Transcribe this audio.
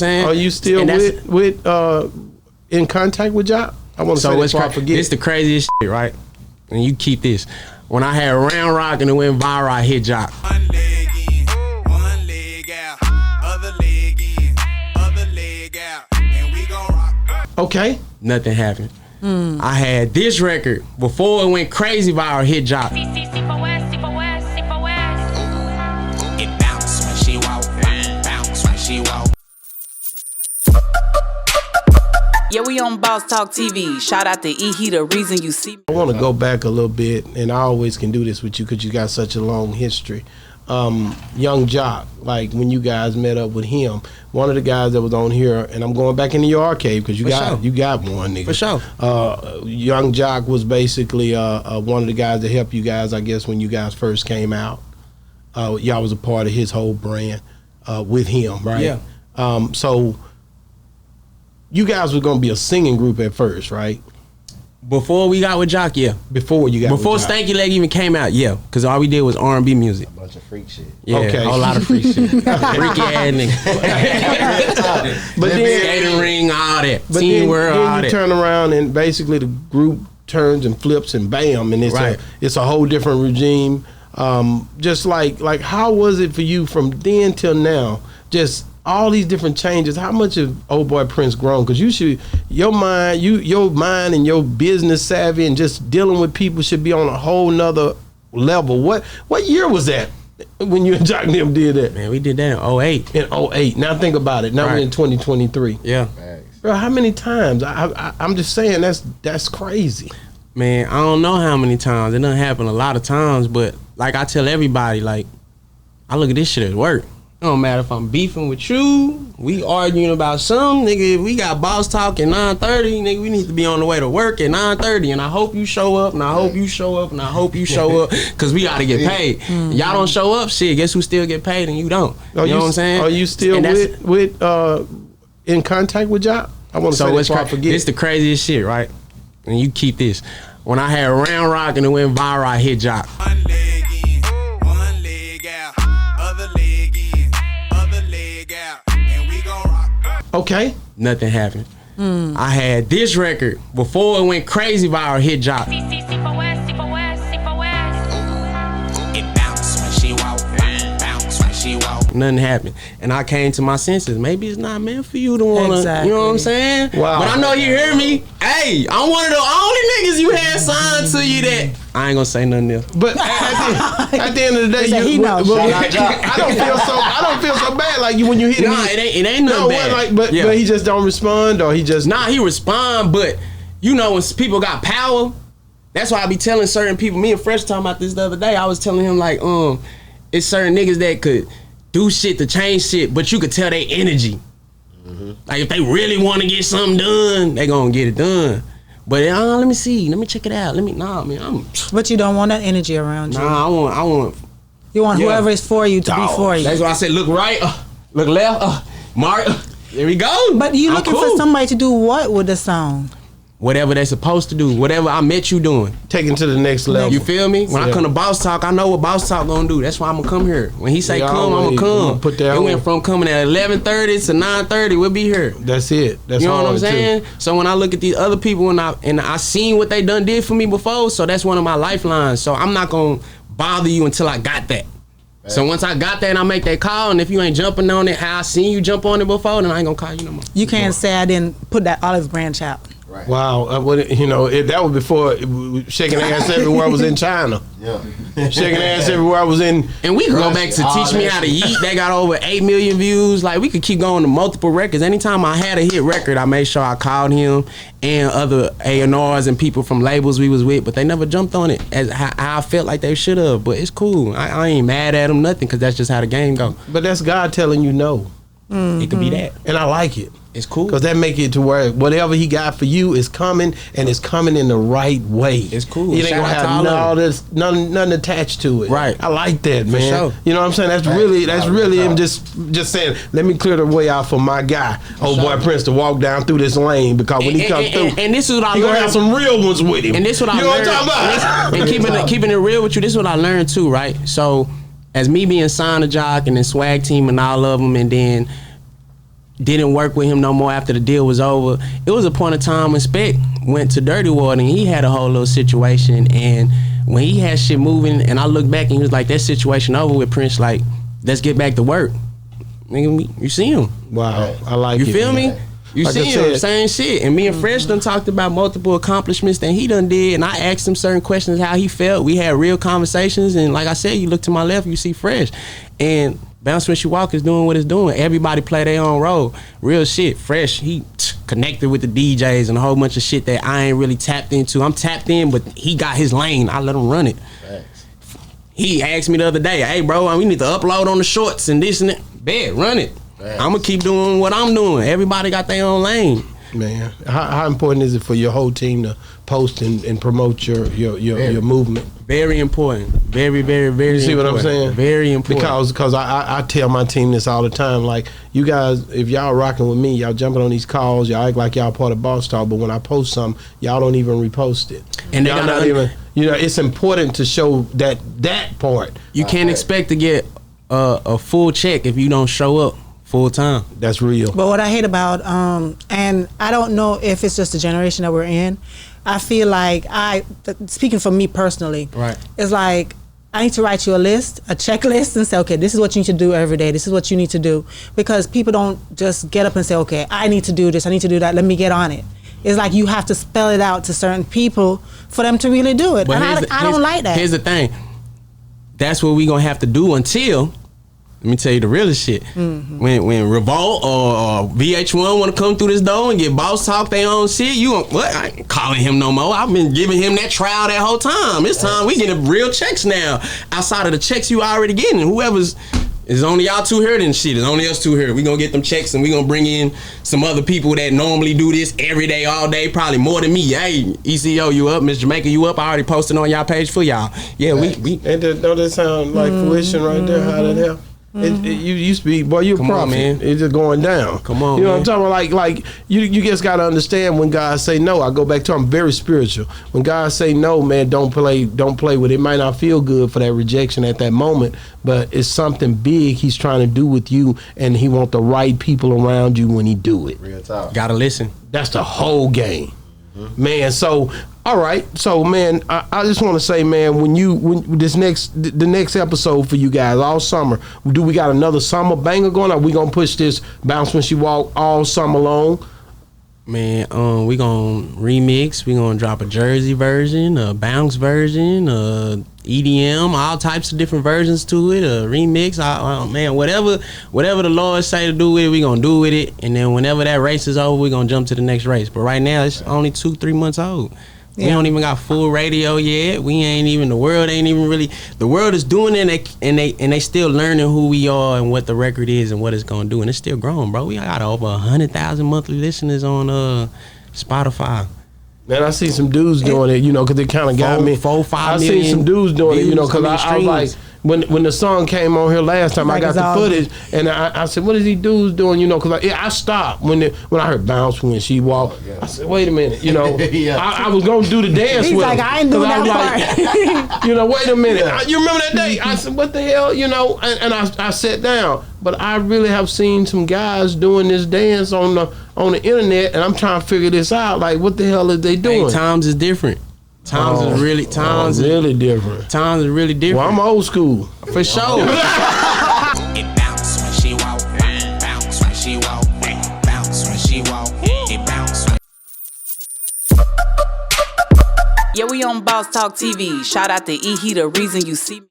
saying? Are you still in contact with Jock? I want to say this before I forget. It's the craziest shit, right? And you keep this. When I had Round Rock and it went viral, I hit Jock. One leg in, one leg out, other leg in, other leg out, and we gon' rock. Okay. Nothing happened. I had this record before it went crazy viral, hit Jock. It bounce when she walk, bounce when she walk. Yeah, we on Boss Talk TV. Shout out to E. He the reason you see me. I want to go back a little bit, and I always can do this with you because you got such a long history. Young Jock, like when you guys met up with him, one of the guys that was on here, and I'm going back into your archive because you got one, nigga. For sure. Young Jock was basically one of the guys that helped you guys, I guess, when you guys first came out. Y'all was a part of his whole brand with him, right? Yeah. So you guys were gonna be a singing group at first, right? Before we got with Jock, yeah. Before Stanky Leg even came out, yeah. Because all we did was R&B music. A bunch of freak shit. Yeah, Okay. a whole lot of freak shit. Freaky ass nigga. But then Skating ring, all that. But Teen then, World, then all you that. turn around and basically the group turns and flips and bam, and it's a whole different regime. Just like how was it for you from then till now? Just all these different changes. How much have OhBoyPrince grown? Because your mind and your business savvy and just dealing with people should be on a whole nother level. What year was that when you and Jock and them did that? Man, we did that in 08. In 08. Now think about it. Now we're in 2023. Yeah. Bro, how many times? I'm just saying that's crazy. Man, I don't know how many times. It done happened a lot of times, but like I tell everybody, like, I look at this shit as work. It don't matter if I'm beefing with you, we arguing about something, nigga. If we got boss talk at 9:30, nigga, we need to be on the way to work at 9:30. And I hope you show up, and I hope you show up, and I hope you show up, because we got to get paid. Y'all don't show up, shit, guess who still get paid and you don't? You know what I'm saying? Are you still in contact with Jock? I want to say this before I forget. It's the craziest shit, right? And you keep this. When I had Round Rock and it went viral, I hit Jock. One leg in, one leg out, other leg in, other leg out, and we gon' rock. Okay. Nothing happened. I had this record before it went crazy viral, hit Jock. It bounce when she walk, bounce when she walk. Nothing happened. And I came to my senses. Maybe it's not meant for you to want to, Exactly. you know what I'm saying? Wow. But I know you hear me. Hey, I'm one of the only niggas you had signed to you that I ain't gonna say nothing else. But at the end of the day, He knows. I don't feel so bad like you when you hit Nah, him. it ain't nothing bad. But he just don't respond, or he just Nah, he respond, but you know when people got power, that's why I be telling certain people. Me and Fresh talking about this the other day. I was telling him like, it's certain niggas that could do shit to change shit, but you could tell they energy. Like if they really want to get something done, they gonna get it done. But let me see, let me check it out. But you don't want that energy around you. I want. You want whoever is for you to be for you. That's why I said look right, look left, Mark. There we go. But you I'm looking cool. for somebody to do what with the song? Whatever they're supposed to do, whatever I met you doing. taking to the next level. You feel me? When I come to Boss Talk, I know what Boss Talk gonna do. That's why I'm gonna come here. When he say come, I'm gonna come. Put that it on. went from coming at 11:30 to 9:30. We'll be here. That's it. That's You know all what I'm saying? Too. So when I look at these other people and I seen what they done did for me before, so that's one of my lifelines. So I'm not gonna bother you until I got that. Right. So once I got that and I make that call, and if you ain't jumping on it how I seen you jump on it before, then I ain't gonna call you no more. You can't say I didn't put that olive branch out. Right. Wow, that was before shaking ass everywhere I was in China. Yeah, shaking ass everywhere I was in. And we could go back to Teach Me How to Yeet. They got over 8 million views. Like we could keep going to multiple records. Anytime I had a hit record, I made sure I called him and other A&Rs and people from labels we was with, but they never jumped on it as how I felt like they should have. But it's cool. I ain't mad at them nothing because that's just how the game go. But that's God telling you no. It could be that, and I like it. It's cool because that make it to where whatever he got for you is coming, and it's coming in the right way. It's cool. You ain't gonna have all this nothing attached to it. Right. I like that, man. Sure. You know what I'm saying? That's really him just saying, let me clear the way out for my guy, OhBoyPrince, to walk down through this lane because when he comes through, and this is what I learned. He gonna have some real ones with him. And this is what I learned. You know what I'm talking about? And keeping it real with you, this is what I learned too, right? So as me being signed to Jock and then Swag Team and all of them, and then didn't work with him no more after the deal was over. It was a point of time when Spec went to Dirty Water and he had a whole little situation, and when he had shit moving, and I looked back and he was like, that situation over with, Prince, like, let's get back to work. Nigga, you see him. Wow, I like it. You feel me? You like see him, same shit. And me and Fresh done talked about multiple accomplishments that he done did, and I asked him certain questions how he felt. We had real conversations, and like I said, you look to my left, you see Fresh. And Bounce When She Walk is doing what it's doing. Everybody play their own role. Real shit. Fresh, he connected with the DJs and a whole bunch of shit that I ain't really tapped into. I'm tapped in, but he got his lane. I let him run it. Thanks. He asked me the other day, hey, bro, we need to upload on the shorts and this and that. Bet, run it. I'm gonna keep doing what I'm doing. Everybody got their own lane. Man, how important is it for your whole team to post and promote your movement? Very important. Very, very, very. You see important. What I'm saying? Very important. Because I tell my team this all the time. Like, you guys, if y'all rocking with me, y'all jumping on these calls, y'all act like y'all part of Boss Talk, but when I post something, y'all don't even repost it. And y'all not even. You know, it's important to show that part. You can't expect to get a full check if you don't show up full time. That's real. But what I hate about, and I don't know if it's just the generation that we're in, I feel like speaking for me personally, right? It's like I need to write you a list, a checklist, and say, okay, this is what you need to do every day. This is what you need to do. Because people don't just get up and say, okay, I need to do this, I need to do that, let me get on it. It's like you have to spell it out to certain people for them to really do it. But and I don't like that. Here's the thing. That's what we gonna have to do until, let me tell you the realest shit. Mm-hmm. When Revolt or VH1 want to come through this door and get Boss Talk their own shit, what? I ain't calling him no more. I've been giving him that trial that whole time. It's time we getting real checks now. Outside of the checks you already getting. Whoever's, it's only y'all two here then shit. It's only us two here. We gonna get them checks and we gonna bring in some other people that normally do this every day, all day, probably more than me. Hey, ECO, you up? Miss Jamaica, you up? I already posted on y'all page for y'all. Yeah, we. And don't that sound like fruition right there? How that help? Mm-hmm. You used to be, boy, you're a prophet, man. It's just going down. Come on, you know man. what I'm talking about? Like you just got to understand when God say no. I go back to, I'm very spiritual. When God say no, man, don't play with it. It might not feel good for that rejection at that moment, but it's something big He's trying to do with you, and He want the right people around you when He do it. Real talk. Gotta listen. That's the whole game, man. So. All right, so man, I just want to say, man, when the next episode for you guys all summer, do we got another summer banger going? Or we gonna push this Bounce When She Walk all summer long? Man, we gonna remix. We gonna drop a Jersey version, a bounce version, EDM, all types of different versions to it. A remix, man, whatever the Lord say to do with it, we gonna do with it. And then whenever that race is over, we gonna jump to the next race. But right now, it's only 2-3 months old. Yeah. We don't even got full radio yet. We ain't even, the world ain't even really, the world is doing it, and they still learning who we are and what the record is and what it's gonna do, and it's still growing, bro. We got over 100,000 monthly listeners on Spotify. Man, I see some dudes doing it, you know, because it kind of got me. 4-5 I million see some dudes doing it, you know, because I was like, when the song came on here last time, like I got the footage, and I said, what is these dudes doing, you know, because I stopped when I heard Bounce When She Walk. I said, wait a minute, you know, I was going to do the dance He's with like, him. I ain't doing that part. You know, wait a minute. You remember that day? I said, what the hell, you know, and I sat down. But I really have seen some guys doing this dance on the internet, and I'm trying to figure this out. Like, what the hell are they doing? Hey, times is different. Times is really different. Times is really different. Well, I'm old school for sure. It bounce when she walk, bounce when she walk, bounce when she walk, it bounce. Yeah, we on Boss Talk TV. Shout out to E. He the reason you see me.